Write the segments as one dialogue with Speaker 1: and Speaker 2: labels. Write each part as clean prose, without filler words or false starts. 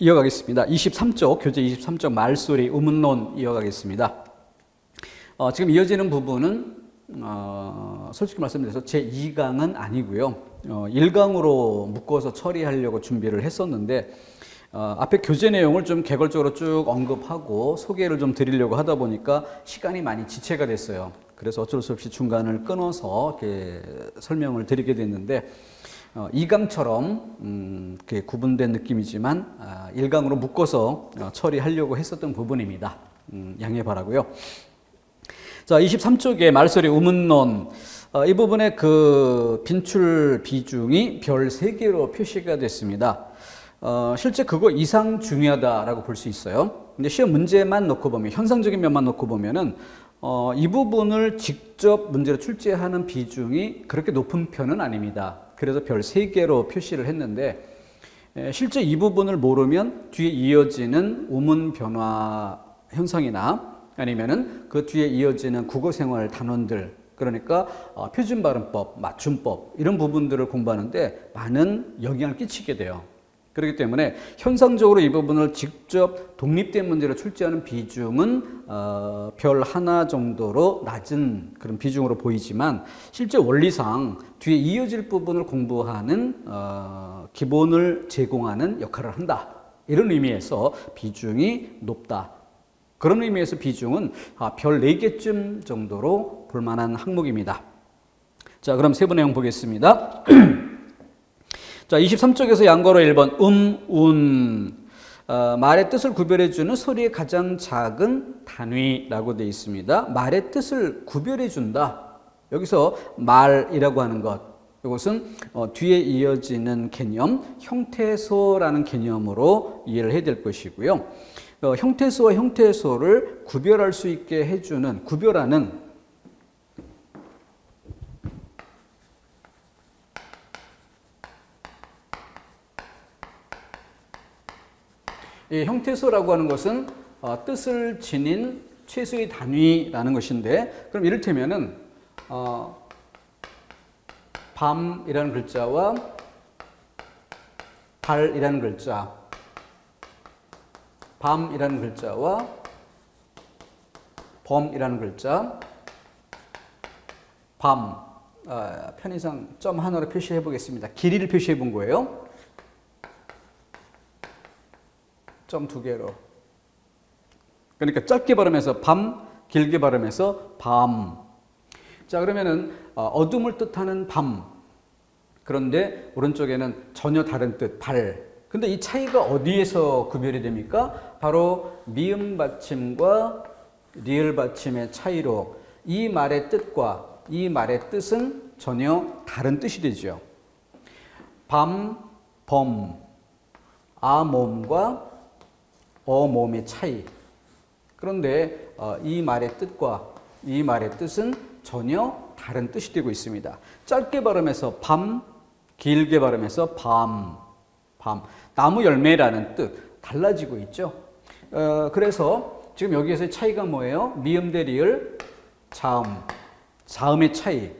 Speaker 1: 이어가겠습니다. 23쪽, 교재 23쪽 말소리, 의문론 이어가겠습니다. 지금 이어지는 부분은 솔직히 말씀드려서 제2강은 아니고요. 1강으로 묶어서 처리하려고 준비를 했었는데 앞에 교재 내용을 좀 개괄적으로 쭉 언급하고 소개를 좀 드리려고 하다 보니까 시간이 많이 지체가 됐어요. 그래서 어쩔 수 없이 중간을 끊어서 이렇게 설명을 드리게 됐는데 2강처럼 구분된 느낌이지만 1강으로 묶어서 처리하려고 했었던 부분입니다. 양해 바라고요. 자, 23쪽의 말소리 의문론, 이 부분에 그 빈출 비중이 별 3개로 표시가 됐습니다. 실제 그거 이상 중요하다라고 볼 수 있어요. 근데 시험 문제만 놓고 보면, 현상적인 면만 놓고 보면은 이 부분을 직접 문제로 출제하는 비중이 그렇게 높은 편은 아닙니다. 그래서 별 3개로 표시를 했는데 실제 이 부분을 모르면 뒤에 이어지는 우문 변화 현상이나 아니면은 그 뒤에 이어지는 국어생활 단원들, 그러니까 표준 발음법, 맞춤법 이런 부분들을 공부하는데 많은 영향을 끼치게 돼요. 그렇기 때문에 현상적으로 이 부분을 직접 독립된 문제로 출제하는 비중은 별 하나 정도로 낮은 그런 비중으로 보이지만 실제 원리상 뒤에 이어질 부분을 공부하는 기본을 제공하는 역할을 한다. 이런 의미에서 비중이 높다. 그런 의미에서 비중은 별 4개쯤 정도로 볼 만한 항목입니다. 자, 그럼 세부 내용 보겠습니다. 자, 23쪽에서 양거로 1번 운, 말의 뜻을 구별해주는 소리의 가장 작은 단위라고 되어 있습니다. 말의 뜻을 구별해준다. 여기서 말이라고 하는 것, 이것은 뒤에 이어지는 개념, 형태소라는 개념으로 이해를 해야 될 것이고요. 형태소와 형태소를 구별할 수 있게 해주는, 구별하는 이 형태소라고 하는 것은 뜻을 지닌 최소의 단위라는 것인데, 그럼 이를테면은 밤이라는 글자와 달이라는 글자, 밤이라는 글자와 범이라는 글자, 밤, 편의상 점 하나로 표시해 보겠습니다. 길이를 표시해 본 거예요. 점 2개로. 그러니까 짧게 발음해서 밤, 길게 발음해서 밤. 자, 그러면은 어둠을 뜻하는 밤. 그런데 오른쪽에는 전혀 다른 뜻, 발. 근데 이 차이가 어디에서 구별이 됩니까? 바로 미음 받침과 리을 받침의 차이로 이 말의 뜻과 이 말의 뜻은 전혀 다른 뜻이 되죠. 밤, 범, 아몸과 어몸의 차이. 그런데 이 말의 뜻과 이 말의 뜻은 전혀 다른 뜻이 되고 있습니다. 짧게 발음해서 밤, 길게 발음해서 밤, 밤. 나무 열매라는 뜻 달라지고 있죠. 그래서 지금 여기에서 차이가 뭐예요? 미음 대 리을, 자음, 자음의 차이,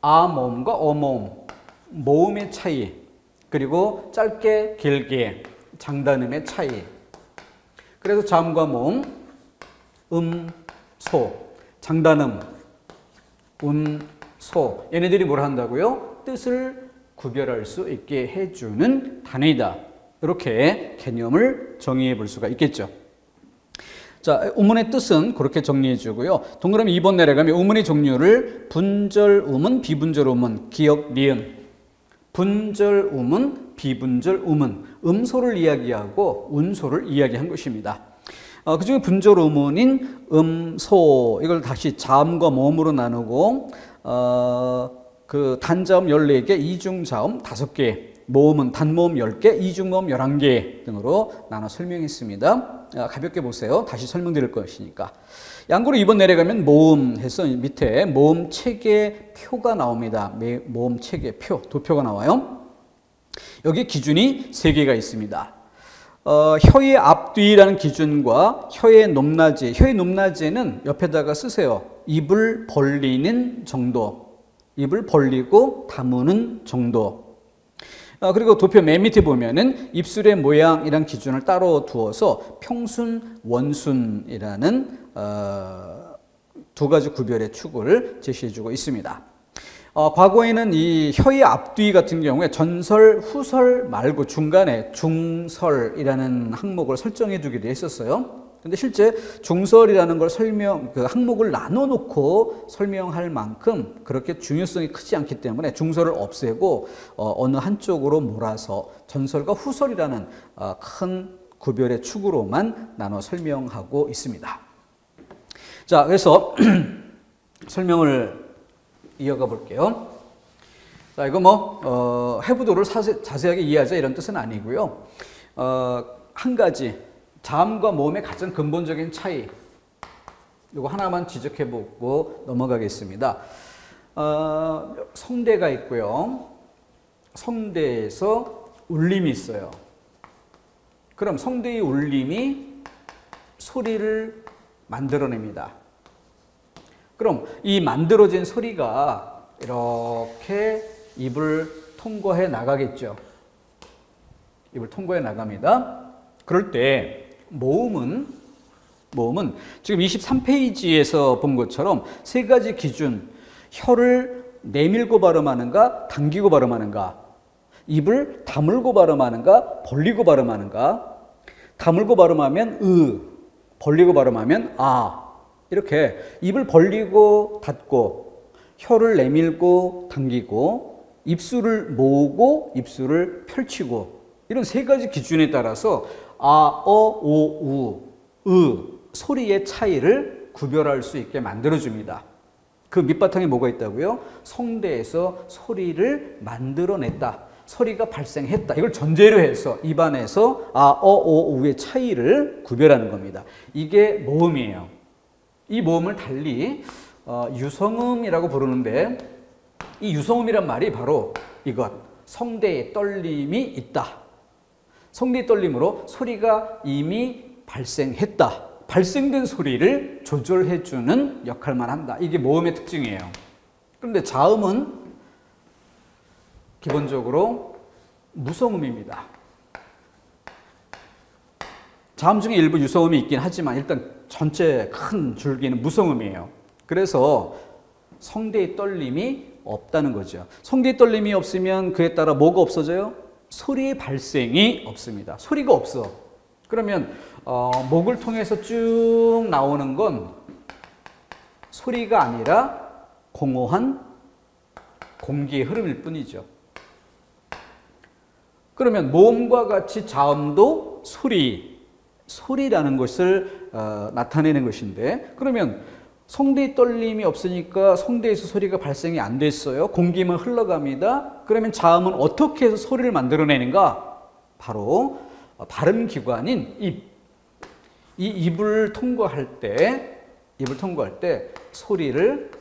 Speaker 1: 아몸과 어몸, 모음의 차이, 그리고 짧게 길게 장단음의 차이. 그래서 자음과 모음, 소, 장단음, 소. 얘네들이 뭘 한다고요? 뜻을 구별할 수 있게 해주는 단위다. 이렇게 개념을 정의해 볼 수가 있겠죠. 자, 우문의 뜻은 그렇게 정리해 주고요. 동그라미 2번 내려가면 우문의 종류를 분절 우문, 비분절 우문, 기역, 니은. 분절 우문, 비분절 우문, 음소를 이야기하고 운소를 이야기한 것입니다. 그 중에 분절 우문인 소, 이걸 다시 자음과 모음으로 나누고 그 단자음 14개, 이중자음 5개, 모음은 단모음 10개, 이중모음 11개 등으로 나눠 설명했습니다. 가볍게 보세요. 다시 설명드릴 것이니까. 양구로 2번 내려가면 모음 해서 밑에 모음 체계 표가 나옵니다. 모음 체계 표, 도표가 나와요. 여기 기준이 3개가 있습니다. 혀의 앞뒤라는 기준과 혀의 높낮이, 혀의 높낮이는 옆에다가 쓰세요. 입을 벌리는 정도, 입을 벌리고 다무는 정도. 그리고 도표 맨 밑에 보면은 입술의 모양이란 기준을 따로 두어서 평순, 원순이라는 두 가지 구별의 축을 제시해주고 있습니다. 과거에는 이 혀의 앞뒤 같은 경우에 전설, 후설 말고 중간에 중설이라는 항목을 설정해 두기도 했었어요. 근데 실제 중설이라는 걸 그 항목을 나눠놓고 설명할 만큼 그렇게 중요성이 크지 않기 때문에 중설을 없애고 어느 한쪽으로 몰아서 전설과 후설이라는 큰 구별의 축으로만 나눠 설명하고 있습니다. 자, 그래서 설명을 이어가 볼게요. 자, 이거 해부도를 자세하게 이해하자 이런 뜻은 아니고요. 한 가지 자음과 모음의 가장 근본적인 차이, 이거 하나만 지적해보고 넘어가겠습니다. 성대가 있고요. 성대에서 울림이 있어요. 그럼 성대의 울림이 소리를 만들어냅니다. 그럼 이 만들어진 소리가 이렇게 입을 통과해 나가겠죠. 입을 통과해 나갑니다. 그럴 때 모음은 지금 23페이지에서 본 것처럼 세 가지 기준, 혀를 내밀고 발음하는가, 당기고 발음하는가, 입을 다물고 발음하는가, 벌리고 발음하는가, 다물고 발음하면 벌리고 발음하면 이렇게 입을 벌리고 닫고, 혀를 내밀고 당기고, 입술을 모으고 입술을 펼치고, 이런 세 가지 기준에 따라서 소리의 차이를 구별할 수 있게 만들어줍니다. 그 밑바탕에 뭐가 있다고요? 성대에서 소리를 만들어냈다. 소리가 발생했다. 이걸 전제로 해서 입안에서 우의 차이를 구별하는 겁니다. 이게 모음이에요. 이 모음을 달리 유성음이라고 부르는데, 이 유성음이란 말이 바로 이것, 성대에 떨림이 있다. 성대의 떨림으로 소리가 이미 발생했다. 발생된 소리를 조절해주는 역할만 한다. 이게 모음의 특징이에요. 그런데 자음은 기본적으로 무성음입니다. 자음 중에 일부 유성음이 있긴 하지만 일단 전체 큰 줄기는 무성음이에요. 그래서 성대의 떨림이 없다는 거죠. 성대의 떨림이 없으면 그에 따라 뭐가 없어져요? 소리의 발생이 없습니다. 소리가 없어. 그러면 목을 통해서 쭉 나오는 건 소리가 아니라 공허한 공기의 흐름일 뿐이죠. 그러면 모음과 같이 자음도 소리라는 것을 나타내는 것인데, 그러면 성대의 떨림이 없으니까 성대에서 소리가 발생이 안 됐어요. 공기만 흘러갑니다. 그러면 자음은 어떻게 해서 소리를 만들어내는가? 바로 발음기관인 입. 이 입을 통과할 때 소리를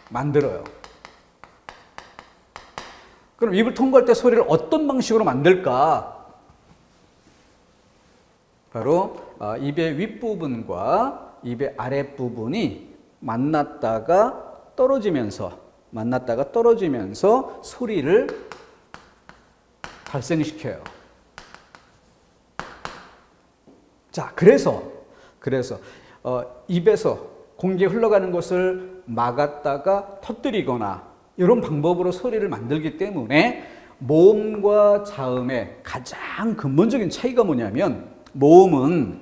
Speaker 1: 만들어요. 그럼 입을 통과할 때 소리를 어떤 방식으로 만들까? 바로 입의 윗부분과 입의 아랫부분이 만났다가 떨어지면서 소리를 발생시켜요. 자, 그래서 입에서 공기 흘러가는 것을 막았다가 터뜨리거나 이런 방법으로 소리를 만들기 때문에 모음과 자음의 가장 근본적인 차이가 뭐냐면, 모음은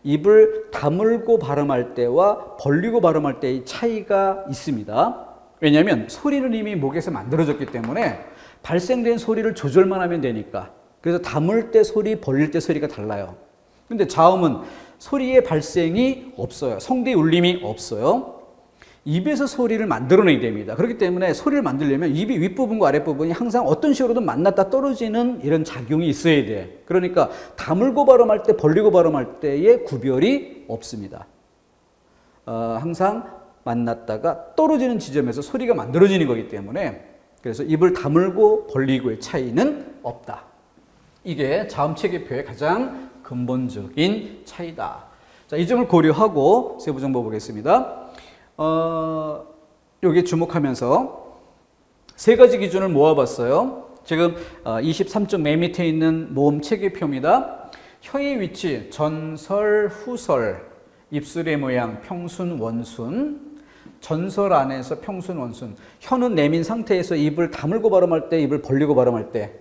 Speaker 1: 입을 다물고 발음할 때와 벌리고 발음할 때의 차이가 있습니다. 왜냐하면 소리는 이미 목에서 만들어졌기 때문에 발생된 소리를 조절만 하면 되니까. 그래서 담을 때 소리, 벌릴 때 소리가 달라요. 근데 자음은 소리의 발생이 없어요. 성대의 울림이 없어요. 입에서 소리를 만들어내야 됩니다. 그렇기 때문에 소리를 만들려면 입이 윗부분과 아랫부분이 항상 어떤 식으로든 만났다 떨어지는 이런 작용이 있어야 돼. 그러니까 다물고 발음할 때, 벌리고 발음할 때의 구별이 없습니다. 항상 만났다가 떨어지는 지점에서 소리가 만들어지는 거기 때문에, 그래서 입을 다물고 벌리고의 차이는 없다. 이게 자음체계표의 가장 근본적인 차이다. 자, 이 점을 고려하고 세부 정보 보겠습니다. 여기에 주목하면서 세 가지 기준을 모아봤어요. 지금 23쪽 맨 밑에 있는 모음 체계표입니다. 혀의 위치, 전설, 후설, 입술의 모양, 평순, 원순. 전설 안에서 평순, 원순. 혀는 내민 상태에서 입을 다물고 발음할 때, 입을 벌리고 발음할 때.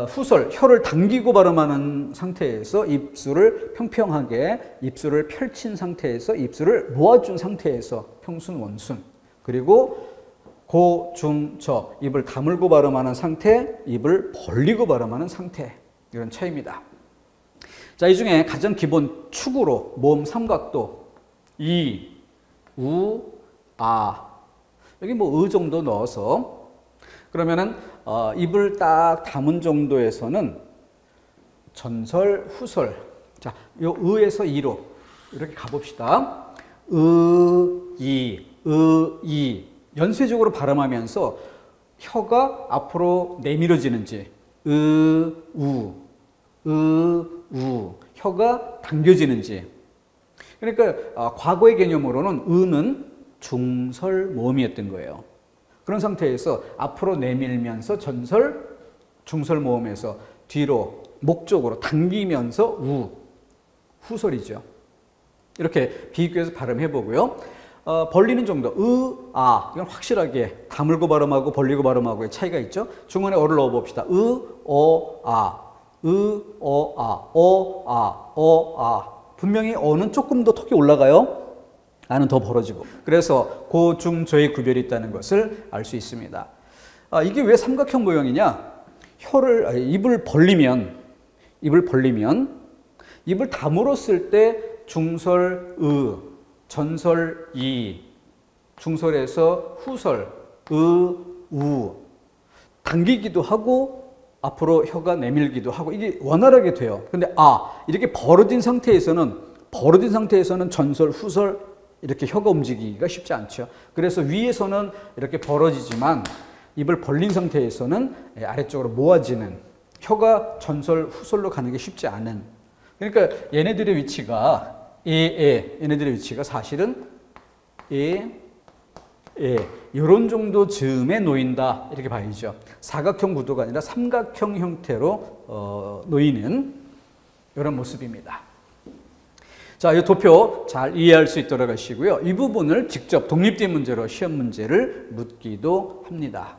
Speaker 1: 후설, 혀를 당기고 발음하는 상태에서 입술을 평평하게, 입술을 펼친 상태에서 입술을 모아준 상태에서 평순, 원순. 그리고 고, 중, 저, 입을 다물고 발음하는 상태, 입을 벌리고 발음하는 상태. 이런 차이입니다. 자, 이 중에 가장 기본 축으로 모음 삼각도, 이, 우, 아. 여기 뭐 의 정도 넣어서 그러면은 입을 딱 담은 정도에서는 전설, 후설. 자, 요 의에서 이로 이렇게 가봅시다. 이. 연쇄적으로 발음하면서 혀가 앞으로 내밀어지는지, 우. 혀가 당겨지는지. 그러니까 과거의 개념으로는 의는 중설 모음이었던 거예요. 그런 상태에서 앞으로 내밀면서 전설, 중설 모음에서 뒤로 목 쪽으로 당기면서 후설이죠. 이렇게 비교해서 발음해 보고요. 벌리는 정도, 이건 확실하게 다물고 발음하고 벌리고 발음하고의 차이가 있죠. 중간에 어를 넣어 봅시다. 분명히 어는 조금 더 턱이 올라가요. 아는 더 벌어지고. 그래서 고, 중, 저의 구별이 있다는 것을 알 수 있습니다. 이게 왜 삼각형 모형이냐? 입을 벌리면, 입을 다물었을 때 중설, 전설, 중설에서 후설, 우. 당기기도 하고, 앞으로 혀가 내밀기도 하고, 이게 원활하게 돼요. 근데 이렇게 벌어진 상태에서는 전설, 후설, 이렇게 혀가 움직이기가 쉽지 않죠. 그래서 위에서는 이렇게 벌어지지만 입을 벌린 상태에서는 아래쪽으로 모아지는, 혀가 전설, 후설로 가는 게 쉽지 않은. 그러니까 얘네들의 위치가 얘네들의 위치가 사실은 이런 정도 즈음에 놓인다, 이렇게 봐야죠. 사각형 구도가 아니라 삼각형 형태로 놓이는 이런 모습입니다. 자, 이 도표 잘 이해할 수 있도록 하시고요. 이 부분을 직접 독립된 문제로 시험 문제를 묻기도 합니다.